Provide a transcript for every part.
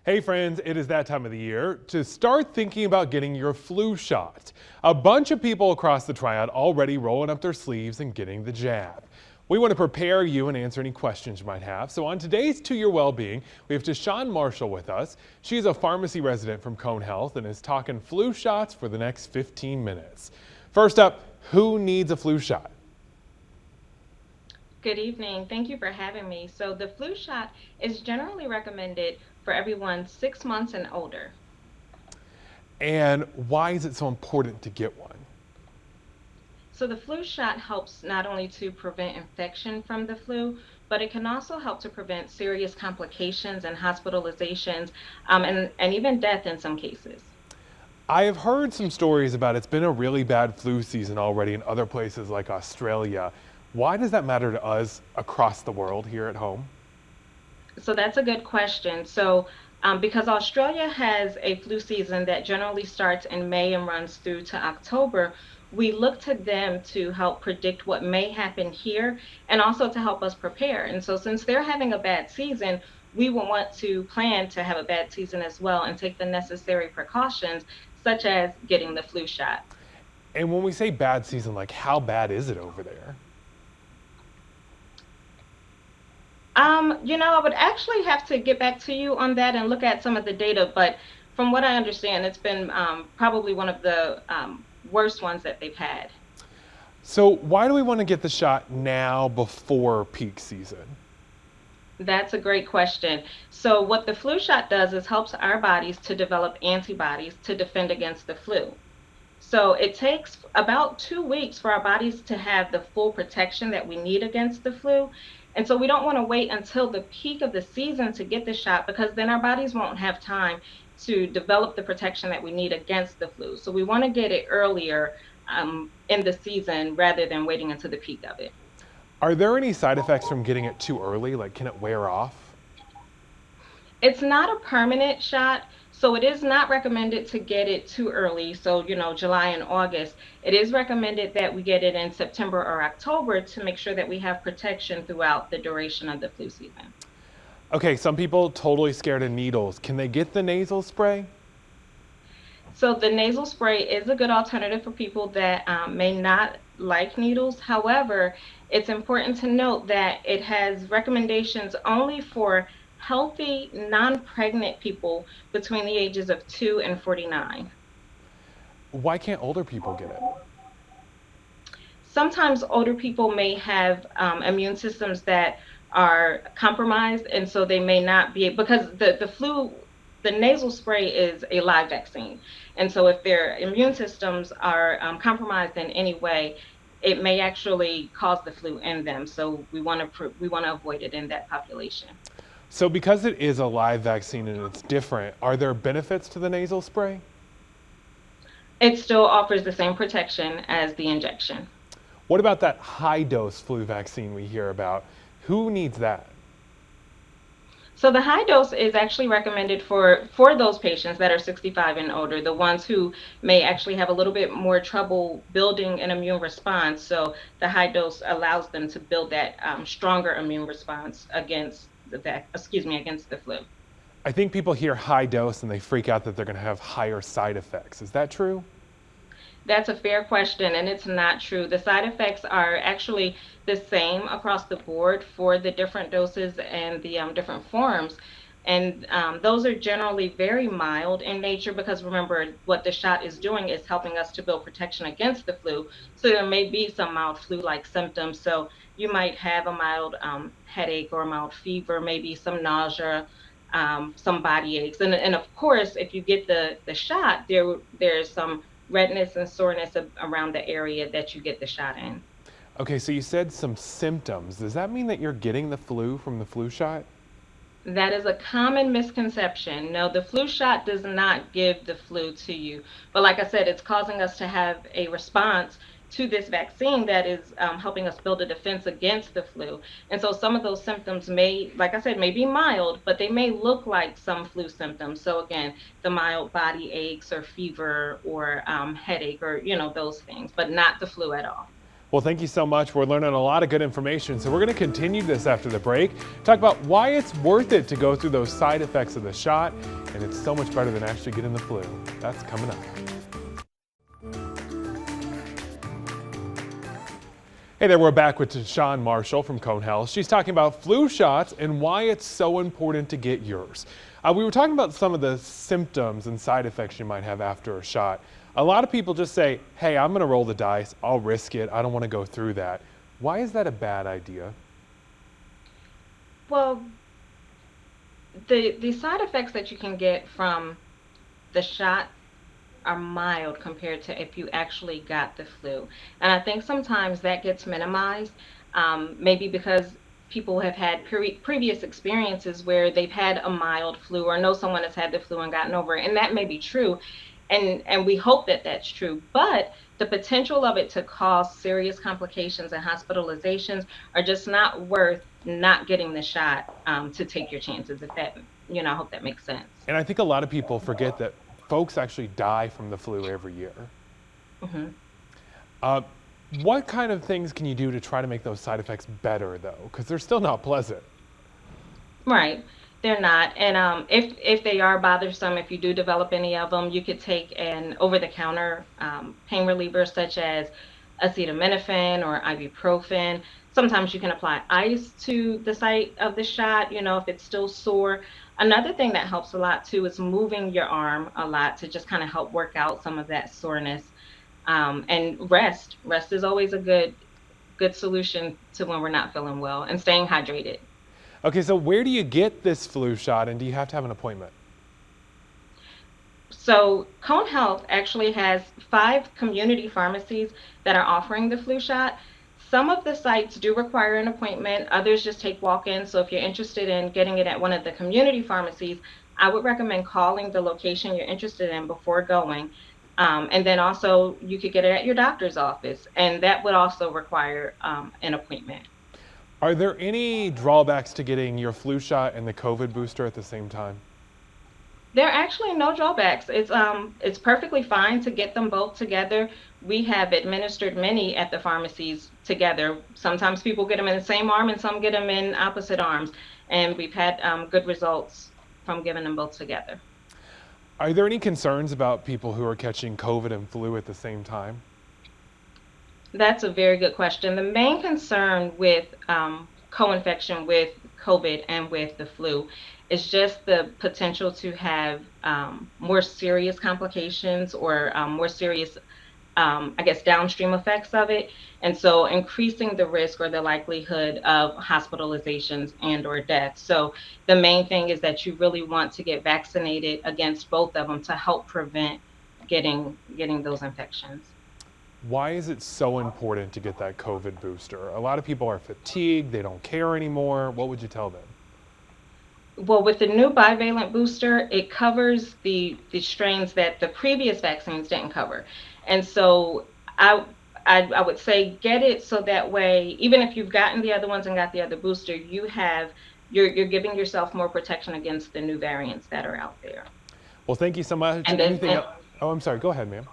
Hey friends, it is that time of the year to start thinking about getting your flu shot. A bunch of people across the triad already rolling up their sleeves and getting the jab. We want to prepare you and answer any questions you might have. So on today's To Your Wellbeing, we have TaShawn Marshall with us. She's a pharmacy resident from Cone Health and is talking flu shots for the next 15 minutes. First up, who needs a flu shot? Good evening. Thank you for having me. So the flu shot is generally recommended for everyone 6 months and older. And why is it so important to get one? So the flu shot helps not only to prevent infection from the flu, but it can also help to prevent serious complications and hospitalizations, and even death in some cases. I have heard some stories about it's been a really bad flu season already in other places like Australia. Why does that matter to us across the world here at home? So that's a good question. Because Australia has a flu season that generally starts in May and runs through to October, we look to them to help predict what may happen here and also to help us prepare. And so, since they're having a bad season, we will want to plan to have a bad season as well and take the necessary precautions, such as getting the flu shot. And when we say bad season, like how bad is it over there? I would actually have to get back to you on that and look at some of the data, but from what I understand, it's been probably one of the worst ones that they've had. So why do we want to get the shot now before peak season? That's a great question. So, what the flu shot does is helps our bodies to develop antibodies to defend against the flu. So, it takes about 2 weeks for our bodies to have the full protection that we need against the flu. And so, we don't want to wait until the peak of the season to get the shot because then our bodies won't have time to develop the protection that we need against the flu. So, we want to get it earlier in the season rather than waiting until the peak of it. Are there any side effects from getting it too early? Like, can it wear off? It's not a permanent shot, so it is not recommended to get it too early. So, July and August. It is recommended that we get it in September or October to make sure that we have protection throughout the duration of the flu season. Okay, some people totally scared of needles. Can they get the nasal spray? So, the nasal spray is a good alternative for people that may not like needles. However, it's important to note that it has recommendations only for healthy, non pregnant people between the ages of 2 and 49. Why can't older people get it? Sometimes older people may have immune systems that are compromised, and so they may not be because the flu, the nasal spray is a live vaccine, and so if their immune systems are compromised in any way, it may actually cause the flu in them. So we want to avoid it in that population. So because it is a live vaccine and it's different, are there benefits to the nasal spray? It still offers the same protection as the injection. What about that high dose flu vaccine we hear about? Who needs that? So the high dose is actually recommended for those patients that are 65 and older, the ones who may actually have a little bit more trouble building an immune response. So the high dose allows them to build that stronger immune response against the flu. I think people hear high dose and they freak out that they're going to have higher side effects. Is that true? That's a fair question, and it's not true. The side effects are actually the same across the board for the different doses and the different forms. And those are generally very mild in nature because remember, what the shot is doing is helping us to build protection against the flu. So there may be some mild flu like symptoms. So you might have a mild headache or a mild fever, maybe some nausea. Some body aches, and of course, if you get the shot, there's some redness and soreness around the area that you get the shot in. Okay, so you said some symptoms. Does that mean that you're getting the flu from the flu shot? That is a common misconception. No, the flu shot does not give the flu to you. But like I said, it's causing us to have a response to this vaccine that is helping us build a defense against the flu. And so some of those symptoms may, like I said, may be mild, but they may look like some flu symptoms. So again, the mild body aches or fever or headache or, those things, but not the flu at all. Well, thank you so much. We're learning a lot of good information. So we're going to continue this after the break. Talk about why it's worth it to go through those side effects of the shot. And it's so much better than actually getting the flu. That's coming up. Hey there, we're back with TaShawn Marshall from Cone Health. She's talking about flu shots and why it's so important to get yours. We were talking about some of the symptoms and side effects you might have after a shot. A lot of people just say, hey, I'm going to roll the dice. I'll risk it. I don't want to go through that. Why is that a bad idea? Well, the side effects that you can get from the shot are mild compared to if you actually got the flu. And I think sometimes that gets minimized, maybe because people have had previous experiences where they've had a mild flu or know someone has had the flu and gotten over it. And that may be true. And we hope that that's true. But the potential of it to cause serious complications and hospitalizations are just not worth not getting the shot to take your chances. If that, I hope that makes sense. And I think a lot of people forget that folks actually die from the flu every year. Mm-hmm. What kind of things can you do to try to make those side effects better, though? Because they're still not pleasant. Right. They're not. And if they are bothersome, if you do develop any of them, you could take an over-the-counter pain reliever such as acetaminophen or ibuprofen. Sometimes you can apply ice to the site of the shot, if it's still sore. Another thing that helps a lot too is moving your arm a lot to just kind of help work out some of that soreness. And rest. Rest is always a good solution to when we're not feeling well, and staying hydrated. Okay, so where do you get this flu shot, and do you have to have an appointment? So Cone Health actually has 5 community pharmacies that are offering the flu shot. Some of the sites do require an appointment, others just take walk-ins. So if you're interested in getting it at one of the community pharmacies, I would recommend calling the location you're interested in before going. And then also you could get it at your doctor's office, and that would also require an appointment. Are there any drawbacks to getting your flu shot and the COVID booster at the same time? There are actually no drawbacks. It's perfectly fine to get them both together. We have administered many at the pharmacies together. Sometimes people get them in the same arm and some get them in opposite arms. And we've had good results from giving them both together. Are there any concerns about people who are catching COVID and flu at the same time? That's a very good question. The main concern with co-infection with COVID and with the flu is just the potential to have more serious complications or more serious, downstream effects of it. And so increasing the risk or the likelihood of hospitalizations and or death. So the main thing is that you really want to get vaccinated against both of them to help prevent getting those infections. Why is it so important to get that COVID booster? A lot of people are fatigued, they don't care anymore. What would you tell them? Well, with the new bivalent booster, it covers the strains that the previous vaccines didn't cover. And so I would say get it so that way, even if you've gotten the other ones and got the other booster, you're giving yourself more protection against the new variants that are out there. Well, thank you so much. And Anything else? Oh, I'm sorry. Go ahead, ma'am.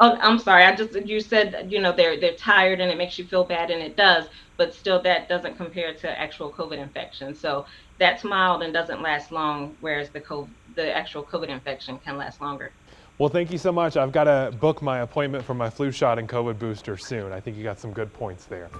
Oh, I'm sorry. You said, they're tired and it makes you feel bad, and it does, but still that doesn't compare to actual COVID infection. So that's mild and doesn't last long, whereas the actual COVID infection can last longer. Well, thank you so much. I've got to book my appointment for my flu shot and COVID booster soon. I think you got some good points there.